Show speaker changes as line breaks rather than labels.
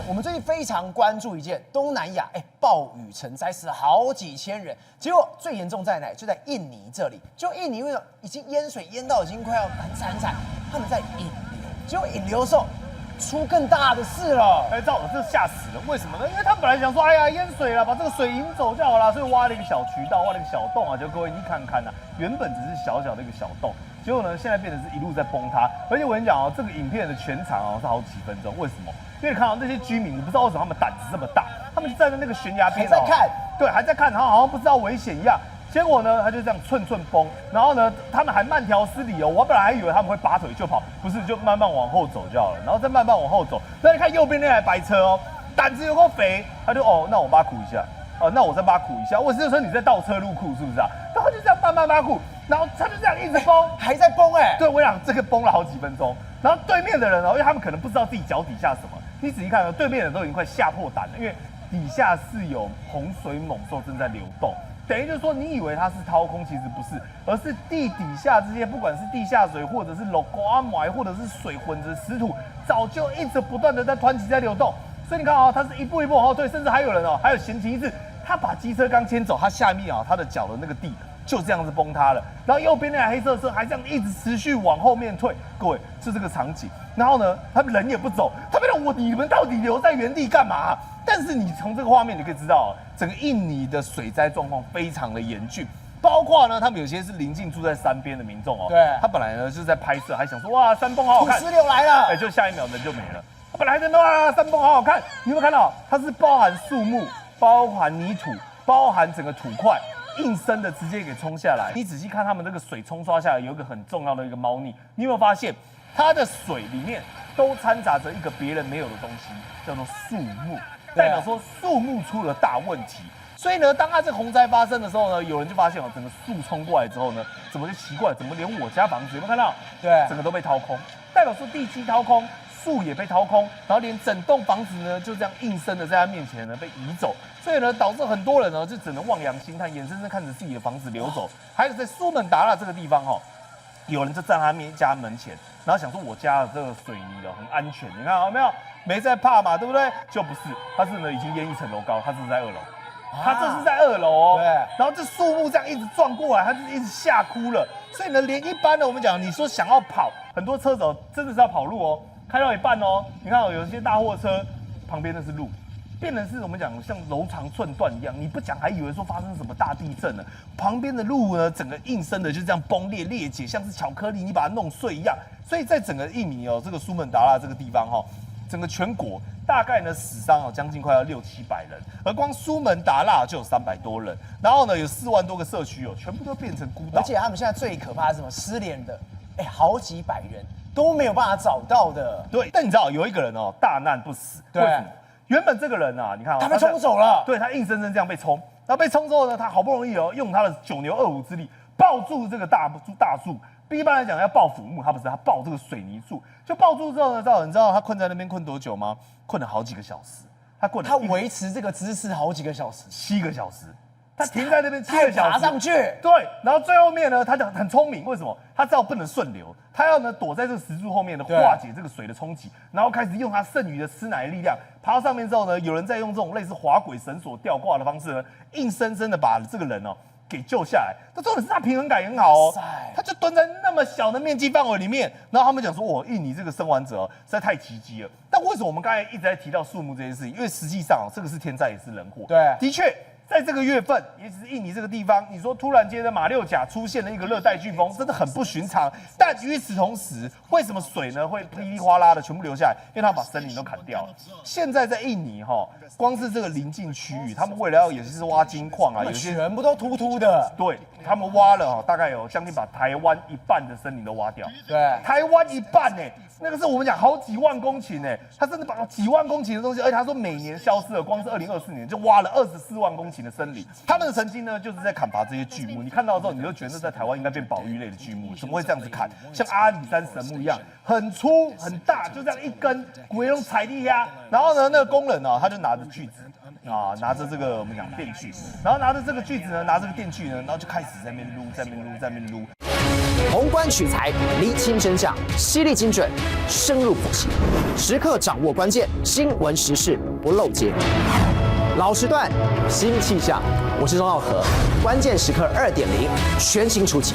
我们最近非常关注一件东南亚，暴雨成灾，死了好几千人。结果最严重在哪？就在印尼这里。就印尼为什么已经淹水淹到已经快要很惨，他们在引流，结果引流的时候出更大的事了。
照我这吓死了，为什么呢？因为他本来想说，哎呀淹水了，把这个水引走就好了，所以挖了一个小渠道，挖了一个小洞啊。就各位你看看啊，原本只是小小的一个小洞，结果呢现在变成是一路在崩塌。而且我跟你讲哦，这个影片的全长哦是好几分钟，为什么？因为你看到那些居民，我不知道为什么他们胆子这么大，他们就站在那个悬崖边，
还在看，
对，还在看，然后好像不知道危险一样。结果呢，他就这样寸寸崩，然后呢，他们还慢条斯理哦。我本来还以为他们会拔腿就跑，不是，就慢慢往后走就好了，然后再慢慢往后走。那你看右边那台白车哦，胆子有够肥，他就那我把它苦一下，那我再把它苦一下。我是说你在倒车入库是不是啊？然后就这样慢慢把它苦，然后他就这样一直崩，
还在崩
对，我想这个崩了好几分钟。然后对面的人哦，因为他们可能不知道自己脚底下什么，你仔细看哦，对面的人都已经快吓破胆了，因为底下是有洪水猛兽正在流动。等于就是说，你以为它是掏空，其实不是，而是地底下这些，不管是地下水，或者是楼瓜埋，或者是水混着石土，早就一直不断的在湍急在流动。所以你看啊，它是一步一步往后退，甚至还有人哦，还有嫌其一次，他把机车刚牵走，他下面啊，他的脚的那个地就这样子崩塌了。然后右边那台黑色车还这样一直持续往后面退，各位是这个场景。然后呢，他们人也不走，他们让你们到底留在原地干嘛？但是你从这个画面你可以知道，整个印尼的水灾状况非常的严峻，包括呢，他们有些是临近住在山边的民众哦，
对，
他本来呢就是在拍摄，还想说哇山崩好好看，
土石流来了，
就下一秒人就没了。他本来在那哇山崩好好看，你有没有看到？它是包含树木、包含泥土、包含整个土块，硬生的直接给冲下来。你仔细看他们这个水冲刷下来，有一个很重要的一个猫腻，你有没有发现它的水里面都掺杂着一个别人没有的东西，叫做树木。代表说树木出了大问题，所以呢，当它这个洪灾发生的时候呢，有人就发现整个树冲过来之后呢，怎么就奇怪，怎么连我家房子有没有看到？
对，
整个都被掏空，代表说地基掏空，树也被掏空，然后连整栋房子呢就这样硬生的在他面前呢被移走，所以呢导致很多人呢就只能望洋兴叹，眼睁睁看着自己的房子流走。还有在苏门答腊这个地方有人就站他家门前，然后想说我家的这个水泥很安全，你看有没有？没在怕嘛，对不对？就不是，它是呢已经淹1层楼高，它这是在2楼，它这是在2楼哦。
对。
然后这树木这样一直撞过来，它就一直吓哭了。所以呢，连一般的我们讲，你说想要跑，很多车子真的是要跑路哦，开到一半哦，你看有些大货车旁边那是路。变成是我们讲像柔肠寸断一样，你不讲还以为说发生什么大地震了。旁边的路呢，整个硬生的就这样崩裂裂解，像是巧克力你把它弄碎一样。所以在整个印尼这个苏门答腊这个地方整个全国大概呢死伤将近快要600-700人，而光苏门答腊就有300多人，然后呢有4万多个社区全部都变成孤岛。
而且他们现在最可怕的是什么？失联的，好几百人都没有办法找到的。
对，但你知道有一个人大难不死，
对。
为什么？原本这个人啊，你看
他被冲走了，
对他硬生生这样被冲，然后被冲之后呢，他好不容易用他的9牛2虎之力抱住这个大树。一般来讲要抱腐木，他不是，他抱这个水泥树，就抱住之后呢，你知道他困在那边困多久吗？困了好几个小时，
他维持这个姿势好几个小时
，7个小时。他停在那边7个小时，
爬上去。
对，然后最后面呢，他就很聪明，为什么？他知道不能顺流，他要呢躲在这个石柱后面呢，化解这个水的冲击，然后开始用他剩余的吃奶的力量爬到上面之后呢，有人在用这种类似滑轨绳索吊挂的方式呢，硬生生的把这个人给救下来。但重点是他平衡感也很好他就蹲在那么小的面积范围里面，然后他们讲说，印尼这个生还者实在太奇迹了。但为什么我们刚才一直在提到树木这件事情？因为实际上这个是天灾也是人祸。
对，
的确。在这个月份，也只是印尼这个地方，你说突然间的马六甲出现了一个热带飓风，真的很不寻常。但与此同时，为什么水呢会噼里哗啦的全部流下来？因为他把森林都砍掉了。现在在印尼光是这个临近区域，他们为了要有些是挖金矿有些
全部都秃秃的。
对，他们挖了大概有将近把台湾1半的森林都挖掉。
对，
台湾1半那个是我们讲好几万公顷他真的把几万公顷的东西，而且他说每年消失了，光是2024年就挖了24万公顷的森林。他们的曾经呢，就是在砍伐这些巨木。你看到之后，你就觉得在台湾应该变保育类的巨木，怎么会这样子砍？像阿里山神木一样，很粗很大，就这样一根，鬼用踩地呀。然后呢，那个工人他就拿着锯子拿着这个我们讲电锯，然后拿着这个锯子呢，拿这个电锯呢，然后就开始在那边撸，在那边撸。
宏观取材，厘清真相，犀利精准，深入剖析，时刻掌握关键新闻时事，不漏接。老时段，新气象，我是钟浩和，关键时刻2.0全新出击。